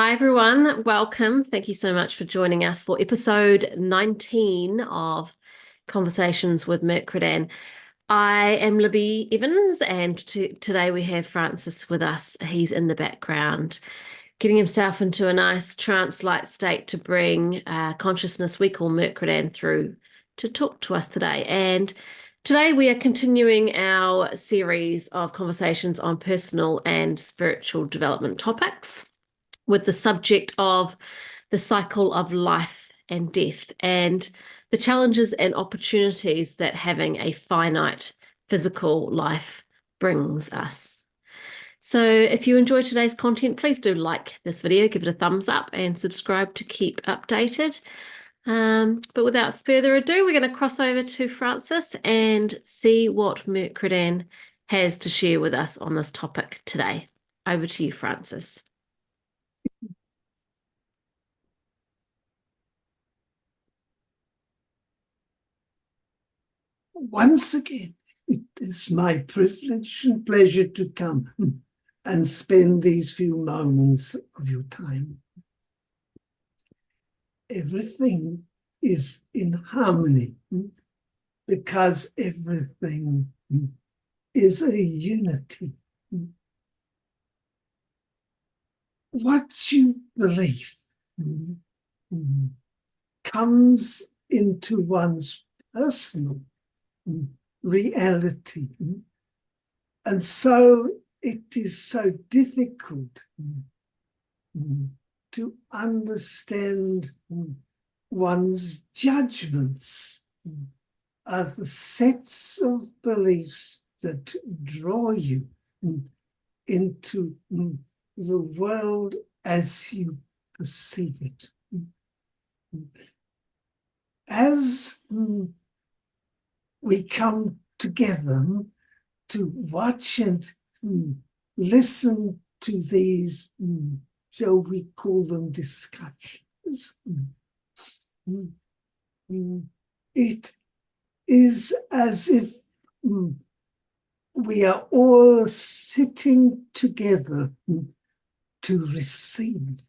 Hi, everyone. Welcome. Thank you so much for joining us for episode 19 of Conversations with Mercredan. I am Libby Evans, and today we have Francis with us. He's in the background, getting himself into a nice trance-like state to bring consciousness we call Mercredan through to talk to us today. And today we are continuing our series of conversations on personal and spiritual development topics, with the subject of the cycle of life and death and the challenges and opportunities that having a finite physical life brings us. So if you enjoy today's content, please do like this video, give it a thumbs up and subscribe to keep updated. But without further ado, we're going to cross over to Francis and see what Mercredan has to share with us on this topic today. Over to you, Francis. Once again, it is my privilege and pleasure to come and spend these few moments of your time. Everything is in harmony because everything is a unity. What you believe comes into one's personal reality. And so it is so difficult to understand one's judgments are the sets of beliefs that draw you into the world as you perceive it. As we come together to watch and listen to these, shall we call them discussions. It is as if we are all sitting together to receive.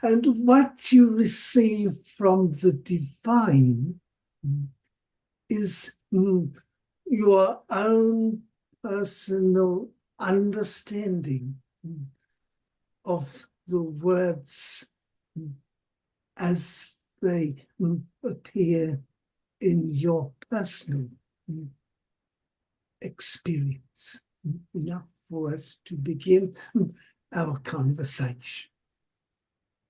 And what you receive from the divine is your own personal understanding of the words as they appear in your personal experience. Enough for us to begin our conversation.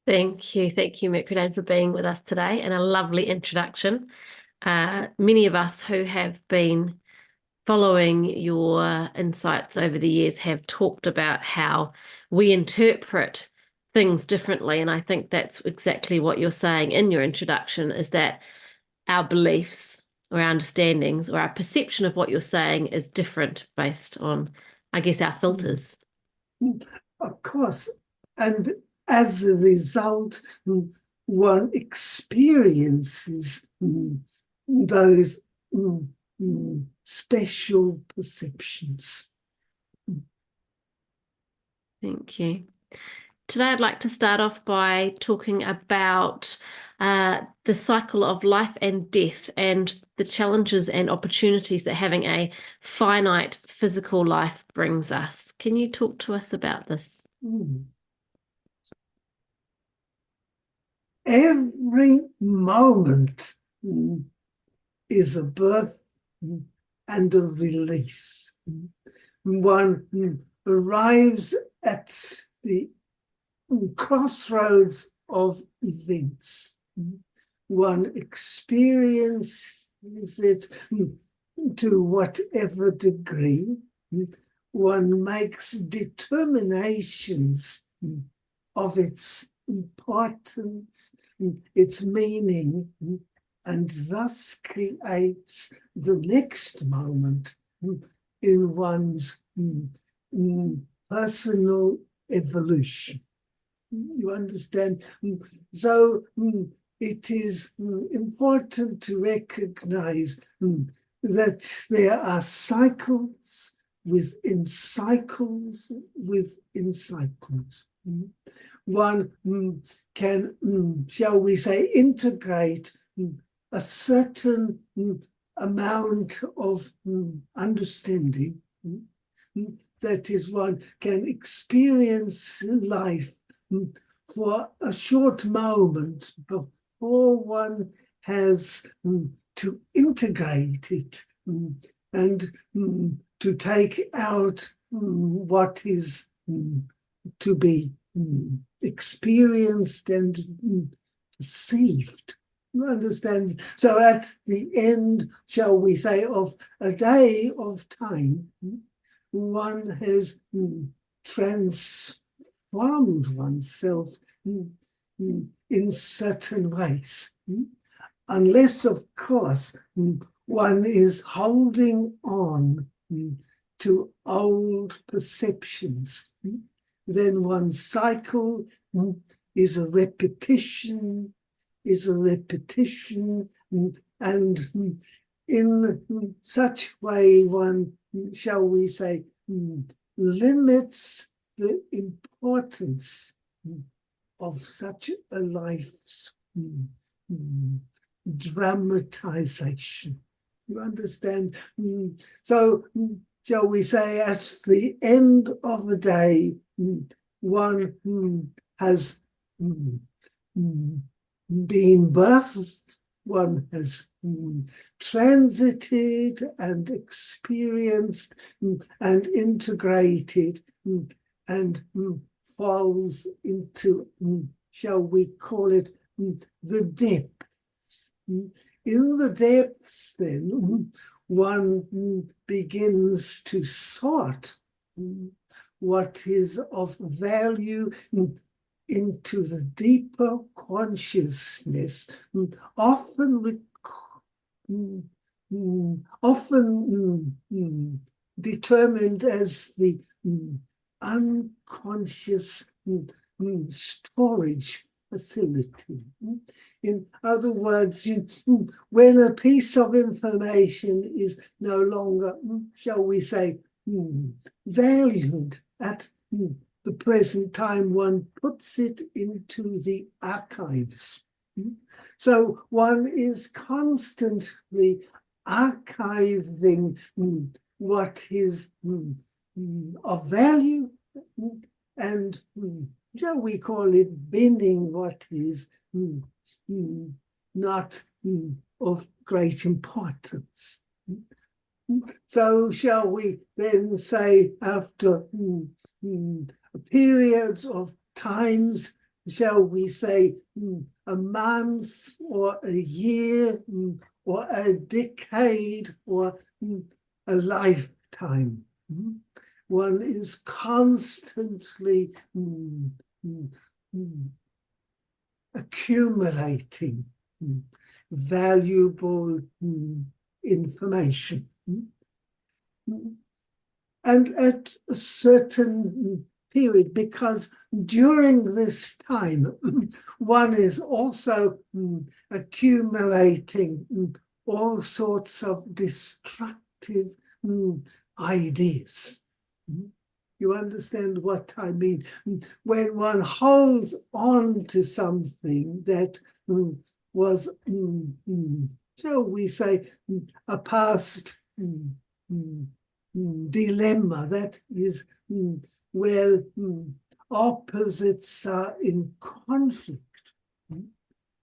Thank you, Mercredan, for being with us today, and a lovely introduction. Many of us who have been following your insights over the years have talked about how we interpret things differently, and I think that's exactly what you're saying in your introduction, is that our beliefs or our understandings or our perception of what you're saying is different based on, I guess, our filters. Of course, and as a result, one experiences those special perceptions. Thank you. Today, I'd like to start off by talking about the cycle of life and death and the challenges and opportunities that having a finite physical life brings us. Can you talk to us about this? Every moment is a birth and a release. One arrives at the crossroads of events. One experiences it to whatever degree. One makes determinations of its importance, its meaning, and thus creates the next moment in one's personal evolution. You understand? So it is important to recognize that there are cycles within cycles within cycles. One can, shall we say, integrate a certain amount of understanding. That is, one can experience life for a short moment before one has to integrate it and to take out what is to be experienced and perceived. You understand? So at the end, shall we say, of a day of time, one has transformed oneself in certain ways. Unless, of course, one is holding on to old perceptions. Then one's cycle is a repetition, and in such way one, shall we say, limits the importance of such a life's dramatization. You understand? So, shall we say, at the end of the day, one has been birthed, one has transited and experienced and integrated and falls into, shall we call it, the depths. In the depths, then, one begins to sort what is of value into the deeper consciousness, often determined as the unconscious storage facility. In other words, when a piece of information is no longer, shall we say, valued at the present time, one puts it into the archives. So one is constantly archiving what is of value and, shall we call it, binning what is not of great importance. So shall we then say, after periods of times, shall we say a month or a year or a decade or a lifetime, one is constantly accumulating valuable information. And at a certain period, because during this time, one is also accumulating all sorts of destructive ideas. You understand what I mean? When one holds on to something that was, shall we say, a past dilemma, that is where opposites are in conflict.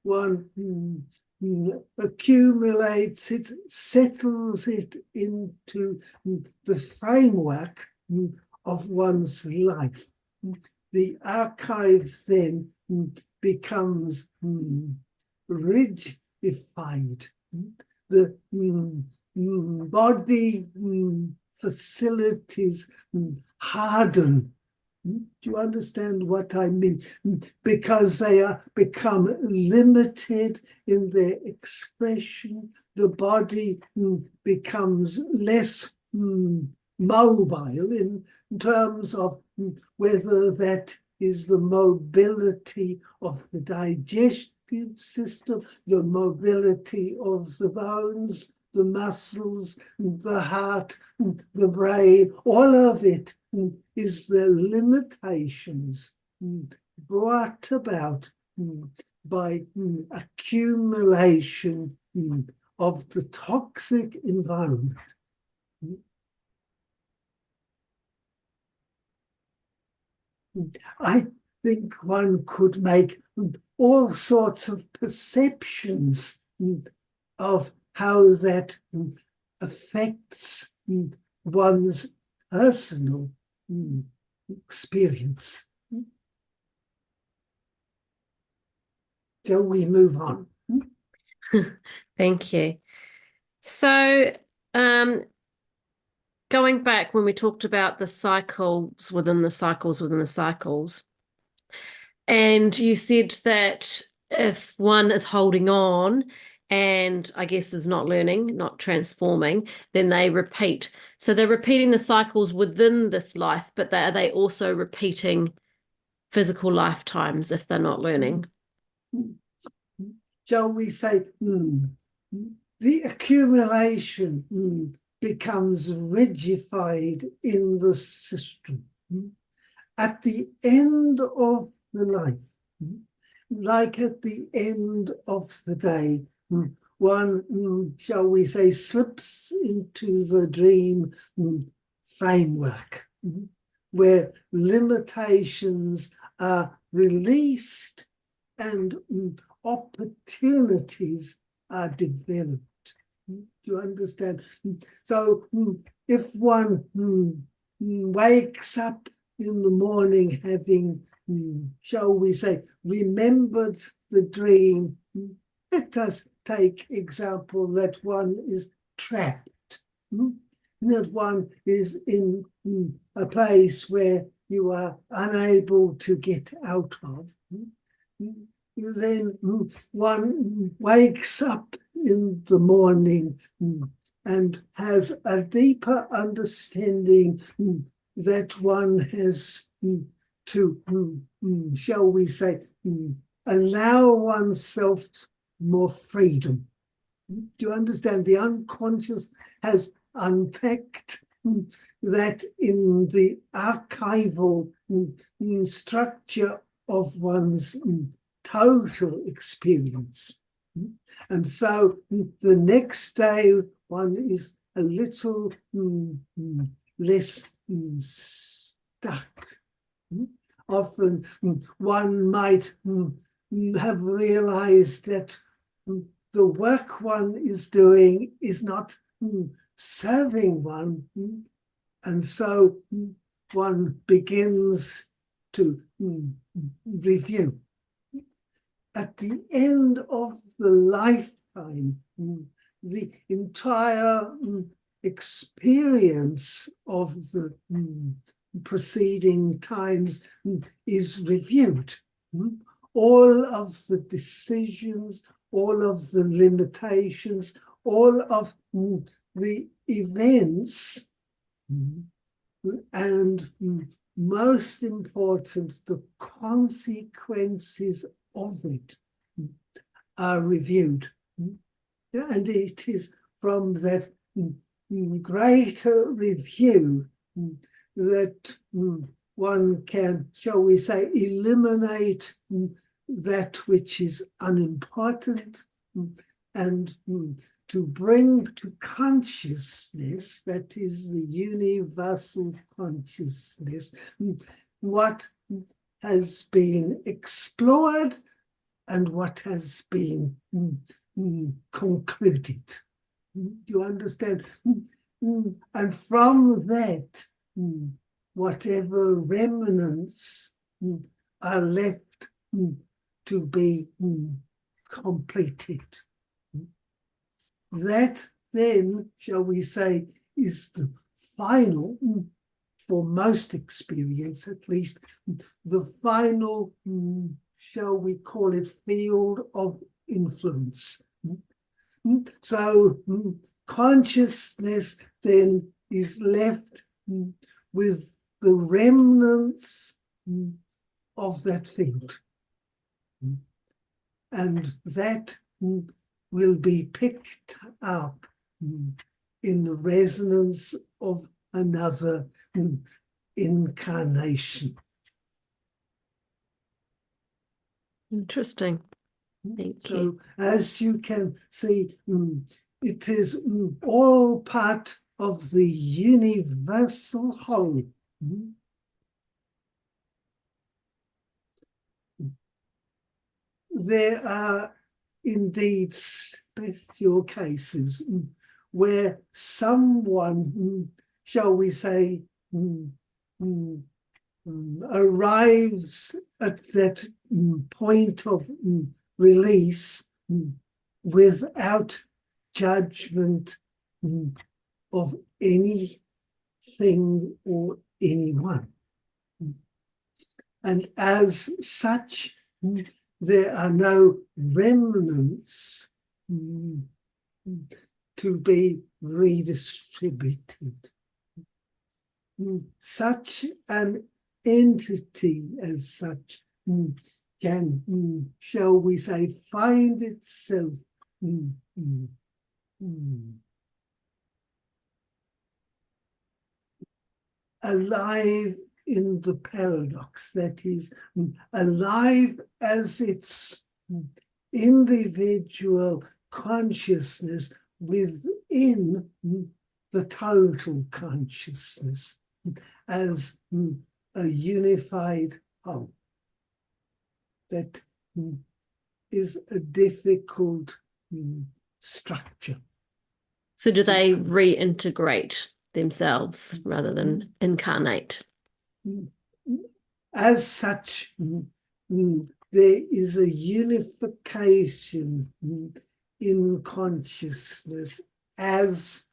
One accumulates it, settles it into the framework of one's life. The archive then becomes rigidified. The body facilities harden. Do you understand what I mean? Because they are become limited in their expression, the body becomes less mobile in terms of whether that is the mobility of the digestive system, the mobility of the bones, the muscles, the heart, the brain, all of it is the limitations brought about by accumulation of the toxic environment. I think one could make all sorts of perceptions of how that affects one's personal experience. Shall we move on? Thank you. So, going back when we talked about the cycles within the cycles within the cycles, and you said that if one is holding on and I guess is not learning, not transforming, then they repeat. So they're repeating the cycles within this life, but are they also repeating physical lifetimes if they're not learning? Shall we say the accumulation becomes rigidified in the system. At the end of the life, like at the end of the day, one, shall we say, slips into the dream framework, where limitations are released and opportunities are developed. Do you understand? So if one wakes up in the morning having, shall we say, remembered the dream, let us take example that one is trapped, that one is in a place where you are unable to get out of. Then one wakes up in the morning and has a deeper understanding that one has to, shall we say, allow oneself more freedom. Do you understand? The unconscious has unpacked that in the archival structure of one's total experience. And so the next day one is a little less stuck. Often one might have realized that the work one is doing is not serving one, and so one begins to review. At the end of the lifetime, the entire experience of the preceding times is reviewed. All of the decisions, all of the limitations, all of the events, and most important, the consequences of it are reviewed. And it is from that greater review that one can, shall we say, eliminate that which is unimportant and to bring to consciousness, that is the universal consciousness, what has been explored and what has been concluded. Do you understand? And from that, whatever remnants are left to be completed. That then, shall we say, is the final, for most experience at least, the final, shall we call it, field of influence. So consciousness then is left with the remnants of that field. And that will be picked up in the resonance of another incarnation. Interesting. Thank So you. as you can see, it is all part of the universal whole. There are indeed special cases where someone, shall we say, arrives at that point of release without judgment of anything or anyone. And as such, there are no remnants to be redistributed. Such an entity as such can, shall we say, find itself alive in the paradox, that is, alive as its individual consciousness within the total consciousness as a unified whole. That is a difficult structure. So do they reintegrate themselves rather than incarnate? As such, there is a unification in consciousness as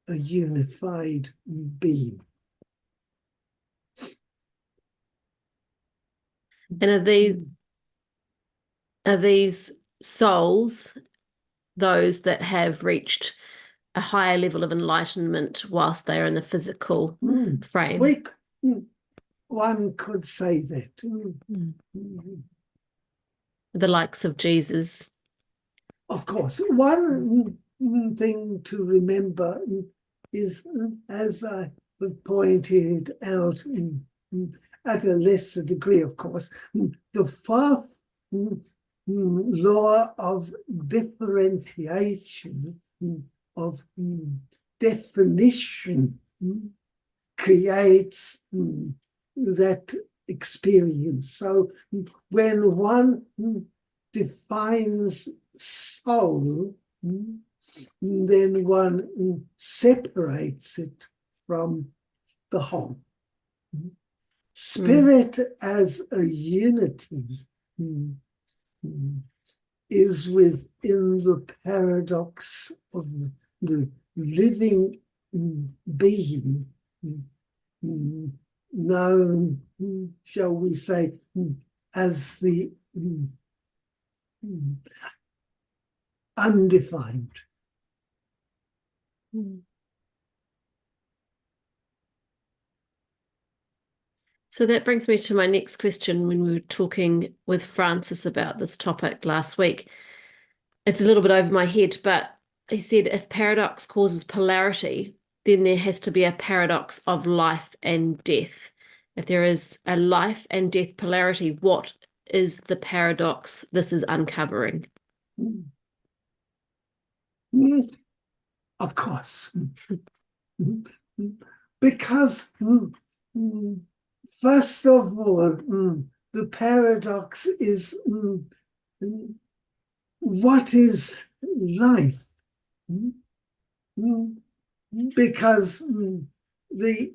a unified being. And are these souls those that have reached a higher level of enlightenment whilst they are in the physical frame? One could say that. The likes of Jesus. Of course, one thing to remember is, as I have pointed out at a lesser degree, of course, the fourth law of differentiation, of definition, creates that experience. So when one defines soul, then one separates it from the whole. Spirit as a unity is within the paradox of the living being, known, shall we say, as the undefined. So that brings me to my next question. When we were talking with Francis about this topic last week, it's a little bit over my head, but he said if paradox causes polarity, then there has to be a paradox of life and death. If there is a life and death polarity, what is the paradox this is uncovering? Of course. Because first of all, the paradox is what is life? Because the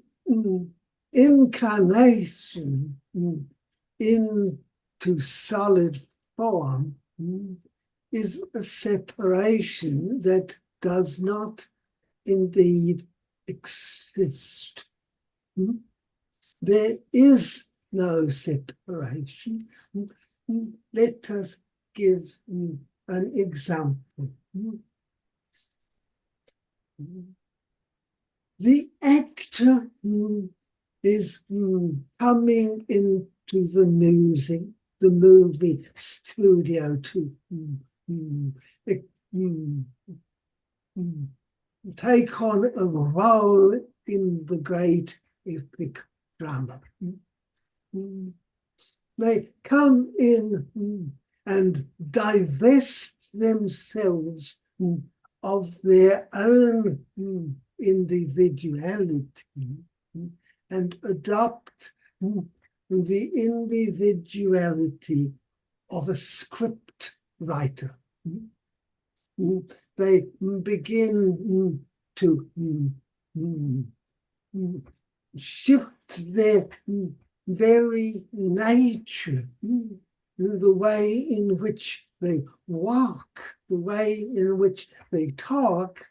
incarnation into solid form is a separation that does not indeed exist. There is no separation. Let us give an example. The actor is coming into the movie studio to take on a role in the great epic drama. they come in and divest themselves of their own individuality and adopt the individuality of a script writer. They begin to shift their very nature, the way in which they walk, the way in which they talk,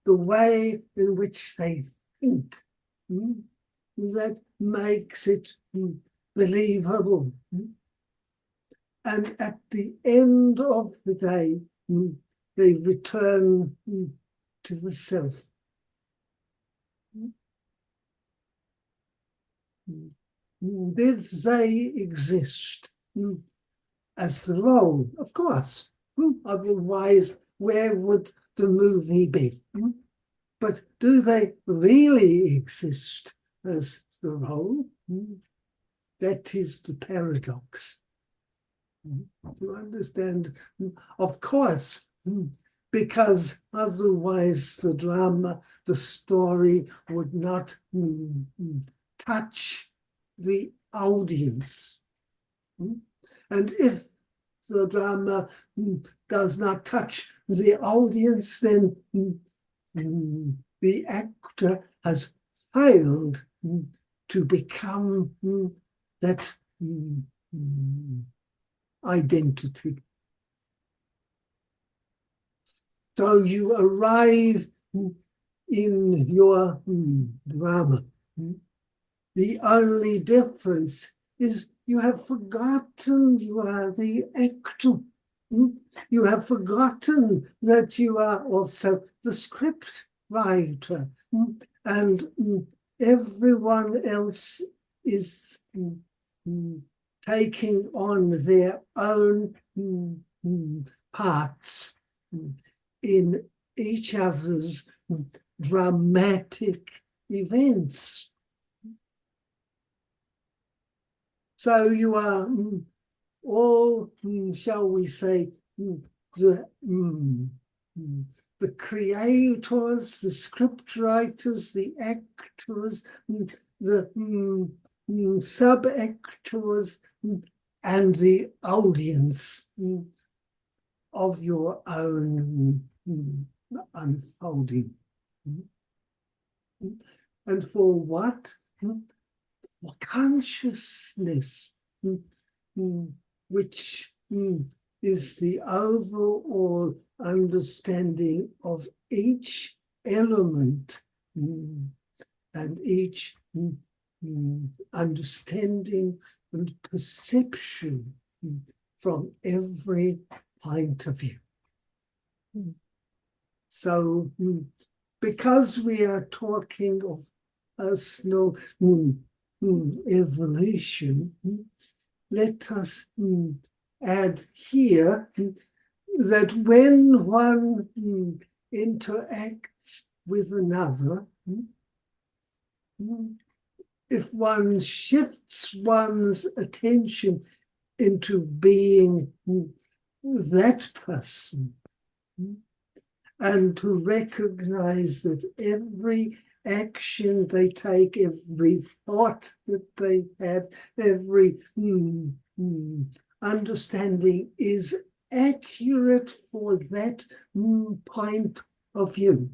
the way in which they think, that makes it believable. And at the end of the day, they return to the self. Did they exist as the role? Of course. Otherwise, where would the movie be? But do they really exist as the role? That is the paradox. To understand, of course, because otherwise the drama, the story would not touch the audience. And if the drama does not touch the audience, then the actor has failed to become that identity. So you arrive in your drama. The only difference is you have forgotten you are the actor. You have forgotten that you are also the script writer, and everyone else is taking on their own parts in each other's dramatic events. So you are all, shall we say, the creators, the script writers, the actors, the sub-actors, and the audience of your own unfolding. And for what? For consciousness, which is the overall understanding of each element and each understanding and perception from every point of view. So, because we are talking of personal evolution, let us add here that when one interacts with another, if one shifts one's attention into being that person, and to recognize that every action they take, every thought that they have, every understanding is accurate for that point of view,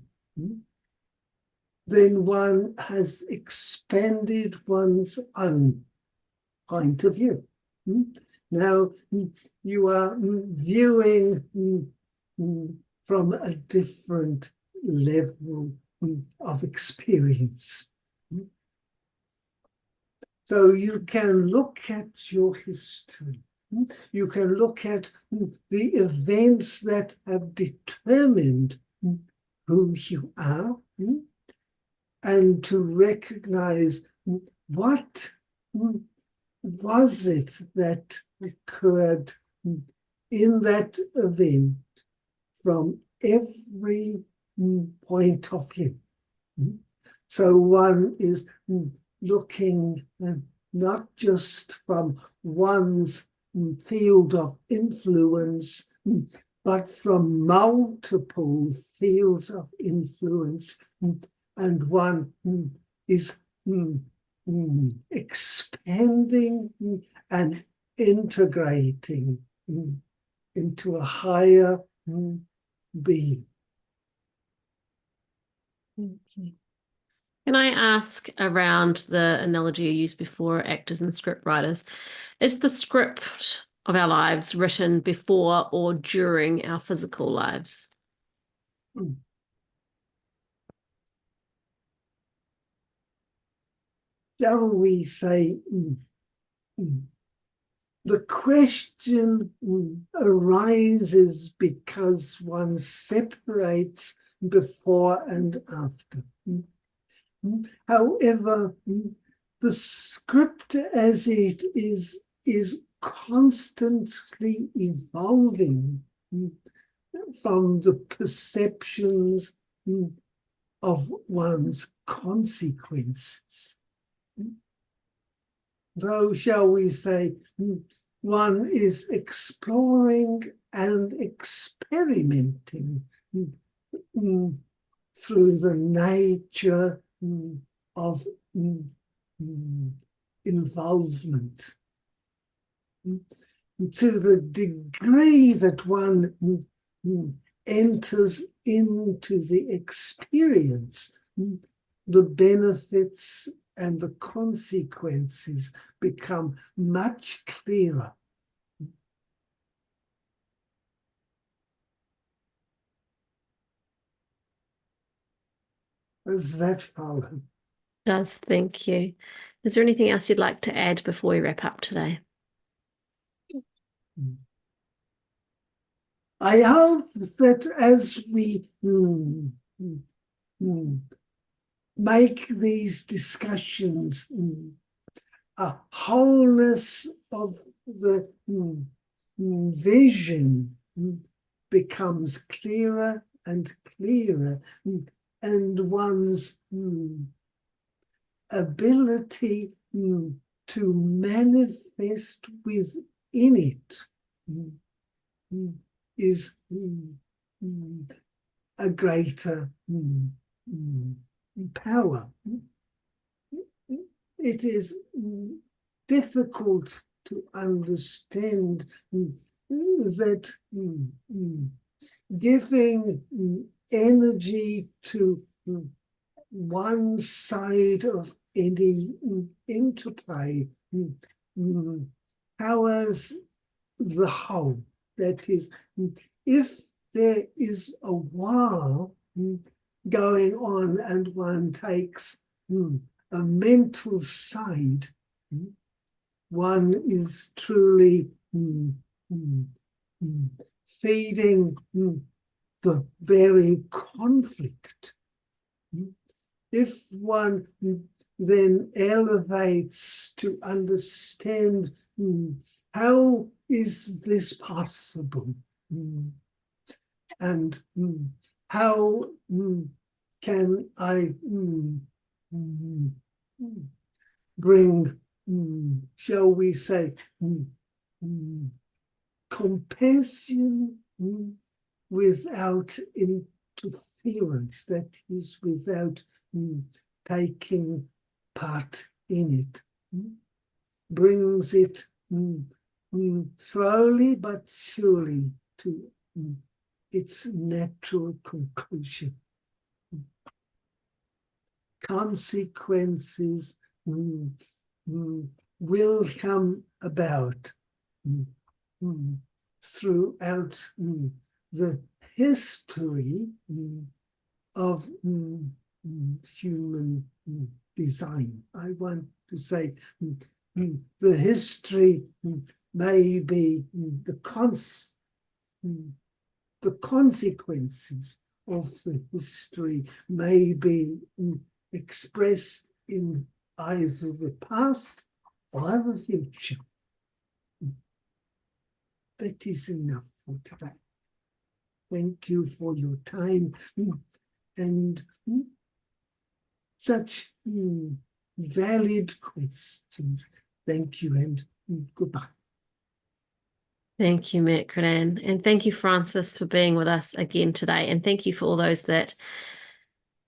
then one has expanded one's own point of view. Now you are viewing from a different level of experience. So you can look at your history. You can look at the events that have determined who you are, and to recognize what was it that occurred in that event from every point of view. So one is looking not just from one's field of influence, but from multiple fields of influence, and one is expanding and integrating into a higher being. Okay. Can I ask around the analogy you used before, actors and script writers? Is the script of our lives written before or during our physical lives? Shall we say the question arises because one separates before and after. However, the script as it is constantly evolving from the perceptions of one's consequences. Though, shall we say, one is exploring and experimenting through the nature of involvement. To the degree that one enters into the experience, the benefits and the consequences become much clearer. Does that follow? Does, thank you. Is there anything else you'd like to add before we wrap up today? I hope that as we make these discussions a wholeness of the vision becomes clearer and clearer, and one's ability to manifest within it is a greater power. It is difficult to understand that giving energy to one side of any interplay powers the whole. That is, if there is a while going on and one takes a mental side, one is truly feeding the very conflict. If one then elevates to understand how is this possible, and how can I bring, shall we say, compassion without interference, that is, without taking part in it, brings it slowly but surely to its natural conclusion. Consequences will come about throughout the history of human design. I want to say the history may be the consequences of the history may be expressed in either the past or the future. That is enough for today. Thank you for your time and such valid questions. Thank you and goodbye. Thank you, Mercredan. And thank you, Francis, for being with us again today. And thank you for all those that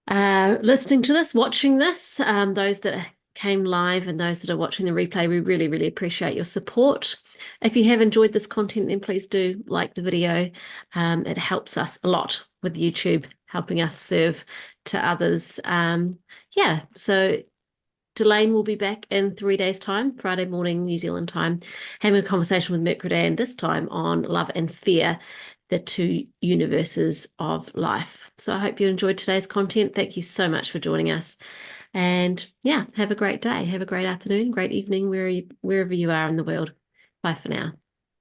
are listening to this, watching this, those that came live and those that are watching the replay. We really, really appreciate your support. If you have enjoyed this content, then please do like the video. It helps us a lot with YouTube, helping us serve to others. Yeah, so Delane will be back in 3 days' time, Friday morning, New Zealand time, having a conversation with Mercredan, this time on love and sphere, the two universes of life. So I hope you enjoyed today's content. Thank you so much for joining us. And yeah, have a great day. Have a great afternoon, great evening, wherever you are in the world. Bye for now.